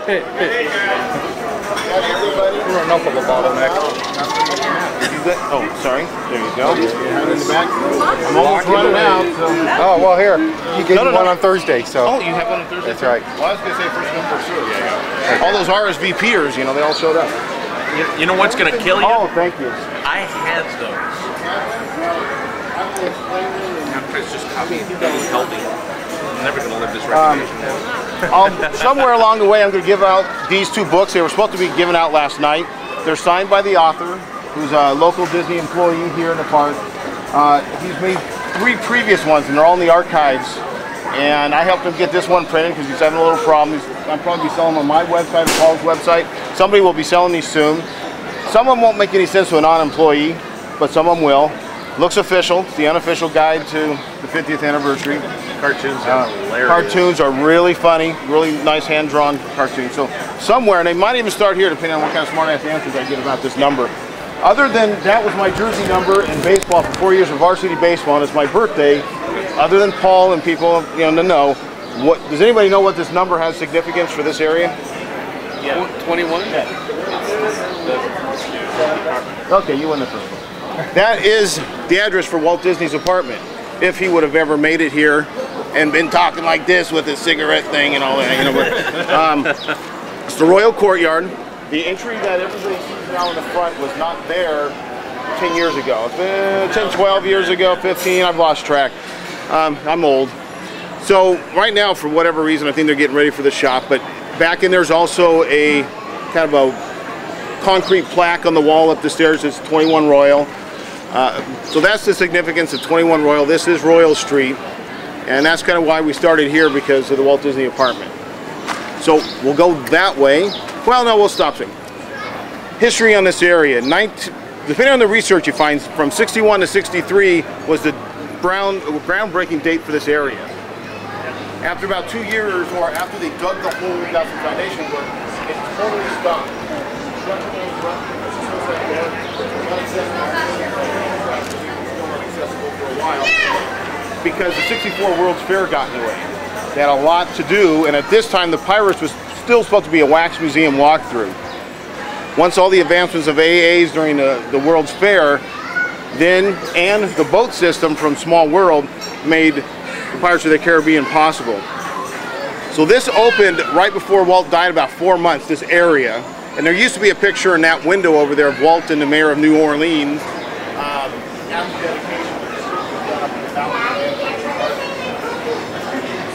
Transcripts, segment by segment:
We're enough of a bottleneck. Oh, sorry. There you go. In the back. I'm almost running out. So. Oh, well, here. You gave me one on Thursday, so. Oh, you have one on Thursday? That's right. Well, I was going to say first come, first serve. Yeah. All those RSVPers, you know, they all showed up. You know what's going to kill you? Oh, thank you. I had those. It's just copy and healthy. I'm never going to live this reputation down. Somewhere along the way, I'm going to give out these two books. They were supposed to be given out last night. They're signed by the author, who's a local Disney employee here in the park. He's made 3 previous ones, and they're all in the archives. And I helped him get this one printed because he's having a little problem. I'll probably be selling them on my website or Paul's website. Somebody will be selling these soon. Some of them won't make any sense to a non-employee, but some of them will. Looks official. It's the unofficial guide to the 50th anniversary. Cartoons are hilarious. Cartoons are really funny, really nice hand-drawn cartoons. So somewhere, and they might even start here depending on what kind of smart-ass answers I get about this number. Other than that was my jersey number in baseball for 4 years of varsity baseball, and it's my birthday. Other than Paul and people, you know, what does anybody know what this number has significance for this area? Yeah, 21. Yeah. Okay, you win the first one. That is the address for Walt Disney's apartment, if he would have ever made it here and been talking like this with his cigarette thing and all that. You know, it's the Royal Courtyard. The entry that everybody sees now in the front was not there 10 years ago. 10, 12 years ago, 15, I've lost track. I'm old. So right now, for whatever reason, I think they're getting ready for the shop, but back in there's also a kind of a concrete plaque on the wall up the stairs. It's 21 Royal. So that's the significance of 21 Royal. This is Royal Street, and that's kind of why we started here, because of the Walt Disney apartment. So we'll go that way. Well, no, we'll stop soon. History on this area. Depending on the research you find, from 61 to 63 was the groundbreaking date for this area. After about 2 years, or after they dug the hole, got some foundation work, it totally stopped. Because the 64 World's Fair got in the way. They had a lot to do, and at this time the Pirates was still supposed to be a wax museum walkthrough. Once all the advancements of AAs during the World's Fair, and the boat system from Small World made the Pirates of the Caribbean possible. So this opened right before Walt died, about 4 months, this area. And there used to be a picture in that window over there of Walt and the mayor of New Orleans.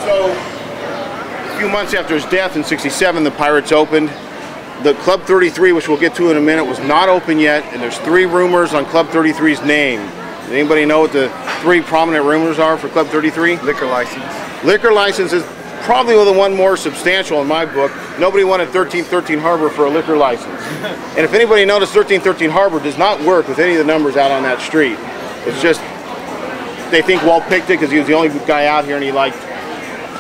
So a few months after his death in 67, the Pirates opened. The Club 33, which we'll get to in a minute, was not open yet, and there's 3 rumors on Club 33's name. Does anybody know what the 3 prominent rumors are for Club 33? Liquor license. Liquor license is probably the one more substantial in my book. Nobody wanted 1313 Harbor for a liquor license. And if anybody noticed, 1313 Harbor does not work with any of the numbers out on that street. It's just, they think Walt picked it because he was the only guy out here and he liked,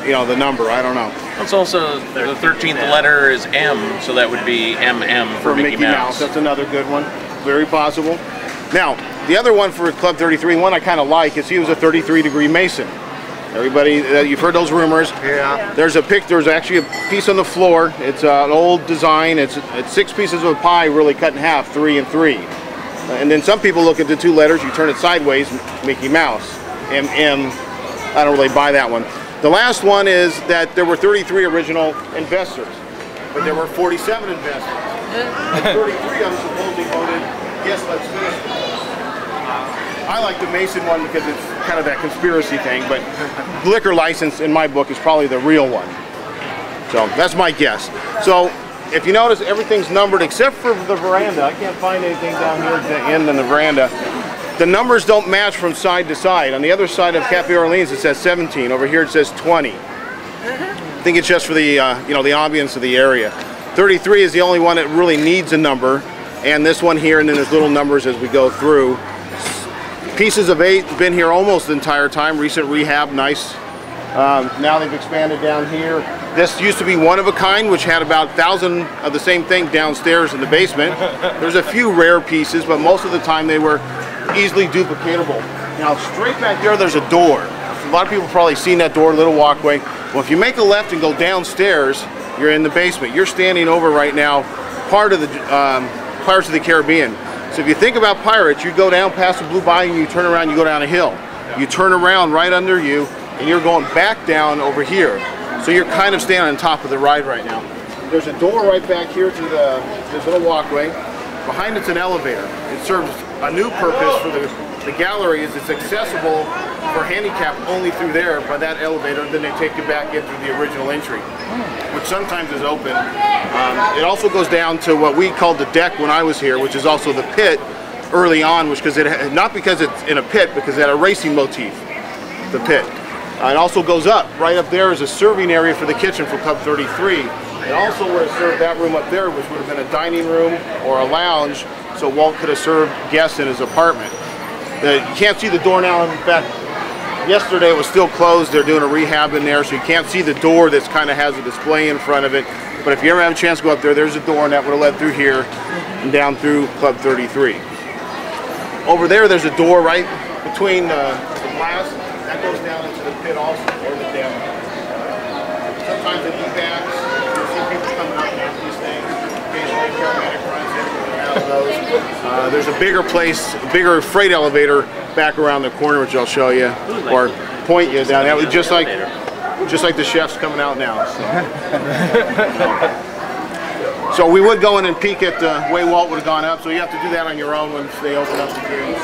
you know, the number. I don't know. It's also, the 13th letter is M, so that would be MM for Mickey Mouse. That's another good one. Very possible. Now, the other one for Club 33, one I kind of like, is he was a 33-degree Mason. Everybody, you've heard those rumors. Yeah. There's actually a piece on the floor. It's an old design. It's 6 pieces of a pie really cut in half, 3 and 3. And then some people look at the 2 letters, you turn it sideways, Mickey Mouse. MM, I don't really buy that one. The last one is that there were 33 original investors, but there were 47 investors. And 33 of them supposedly voted, yes, let's finish it. I like the Mason one because it's kind of that conspiracy thing, but liquor license in my book is probably the real one. So that's my guess. So if you notice, everything's numbered except for the veranda. I can't find anything down here at the end in the veranda. The numbers don't match from side to side. On the other side of Cafe Orleans it says 17. Over here it says 20. I think it's just for the you know, the ambience of the area. 33 is the only one that really needs a number, and this one here, and then there's little numbers as we go through. Pieces of 8 been here almost the entire time. Recent rehab, nice. Now they've expanded down here. This used to be one of a kind, which had about 1,000 of the same thing downstairs in the basement. There's a few rare pieces, but most of the time they were easily duplicatable. Now straight back there, there's a door. lot of people have probably seen that door, little walkway. Well, if you make a left and go downstairs, you're in the basement. You're standing over right now part of the Pirates of the Caribbean. So if you think about pirates, you go down past the Blue Bayou and you turn around, you go down a hill. You turn around right under you and you're going back down over here. So you're kind of standing on top of the ride right now. There's a door right back here to this little walkway. Behind it's an elevator. It serves a new purpose for the gallery. Is it's accessible for handicap only through there by that elevator. Then they take you back in through the original entry, which sometimes is open. It also goes down to what we called the deck when I was here, which is also the pit early on, which not because it's in a pit, because it had a racing motif, the pit. It also goes up. Right up there is a serving area for the kitchen for Club 33. It also would have served that room up there, which would have been a dining room or a lounge, so Walt could have served guests in his apartment. You can't see the door now. In fact, yesterday it was still closed. They're doing a rehab in there, so you can't see the door that kind of has a display in front of it. But if you ever have a chance to go up there, there's a door, and that would have led through here and down through Club 33. Over there's a door right between the glass. That goes down into the pit also, or the dam. Sometimes it evacs. You'll see people coming out and after these things. Occasionally paramedic runs in and out of those. There's a bigger place, a bigger freight elevator back around the corner, which I'll show you, or point you down. That was just like the chef's coming out now. So we would go in and peek at the way Walt would have gone up. So you have to do that on your own once they open up the gates.